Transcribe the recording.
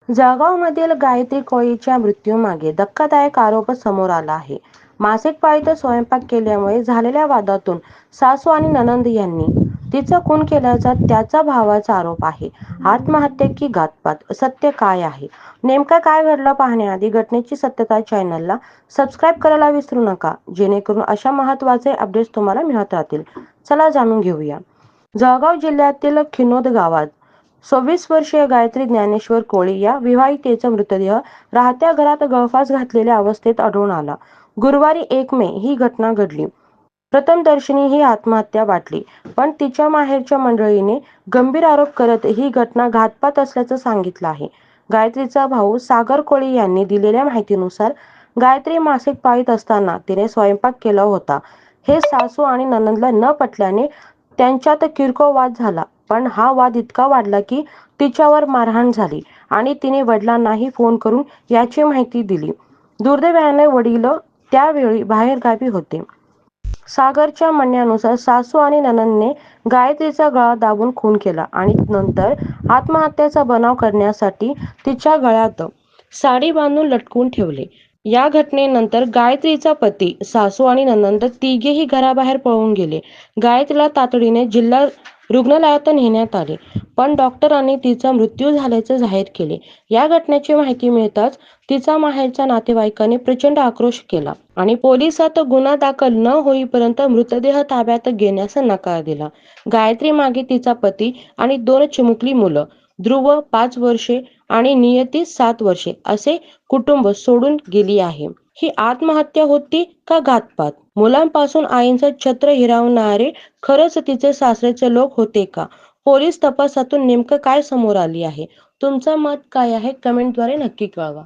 जळगावमधील गायत्री कोळीच्या मृत्यूमागे धक्कादायक आरोप समोर आला आहे. मासिक पाळीत स्वयंपाक केल्यामुळे झालेल्या वादातून सासू आणि नणंद यांनी तिचा खून केल्याचा त्याचा भावाचा आरोप आहे. आत्महत्या की घातपात? सत्य काय आहे? नेमकं काय घडलं पाहण्याआधी घटनेची सत्यता चॅनलला सबस्क्राईब करायला विसरू नका, जेणेकरून अशा महत्त्वाचे अपडेट्स तुम्हाला मिळत राहतील. चला जाणून घेऊया. जळगाव जिल्ह्यातील खिनोद गावात 26 वर्षीय गायत्री ज्ञानेश्वर कोळी या विवाहितेचा मृतदेह राहत्या घरात गळफास घातलेल्या अवस्थेत आढळून आला. गुरुवारी 1 मे ही घटना घडली. प्रथमदर्शनी ही आत्महत्या वाटली, पण तिच्या माहेरच्या मंडळीने गंभीर आरोप करत ही घटना घातपात असल्याचं सांगितलं आहे. गायत्रीचा भाऊ सागर कोळी यांनी दिलेल्या माहितीनुसार गायत्री मासिक पाळीत असताना तिने स्वयंपाक केला होता. हे सासू आणि नणंदला न पटल्याने त्यांच्यात किरकोळ वाद झाला, पण हा वाद इतका वाढला की तिच्यावर मारहाण झाली आणि तिने वडिलांनाही फोन करून याची माहिती दिली. दुर्दैवाने वडील त्यावेळी बाहेरगावी होते. सागरच्या म्हणण्यानुसार सासू आणि नणंदने गायत्रीचा गळा दाबून खून केला आणि नंतर आत्महत्येचा बनाव करण्यासाठी तिच्या गळ्यात साडी बांधून लटकवून ठेवले. या घटनेनंतर गायत्रीचा पती, सासू आणि नणंद तिघेही घराबाहेर पळून गेले. गायत्रीला तातडीने जिल्हा रुग्णालयात नेण्यात आले, पण डॉक्टरांनी तिचा मृत्यू झाल्याचे जाहीर केले. या घटनेची माहिती मिळताच तिचा माहेरच्या नातेवाईकांनी प्रचंड आक्रोश केला आणि पोलिसात गुन्हा दाखल न होईपर्यंत मृतदेह ताब्यात घेण्यास नकार दिला. गायत्री मागे तिचा पती आणि 2 चिमुकली मुलं, ध्रुव 5 वर्षे आणि नियती 7 वर्षे असे कुटुंब सोडून गेली आहे. ही आत्महत्या होती का घातपात? मुलांपासून आईचं छत्र हिरावणारे खरंच तिचे सासरेचे लोक होते का? पोलीस तपासातून नेमकं काय समोर आली आहे? तुमचं मत काय आहे? कमेंटद्वारे नक्की कळवा.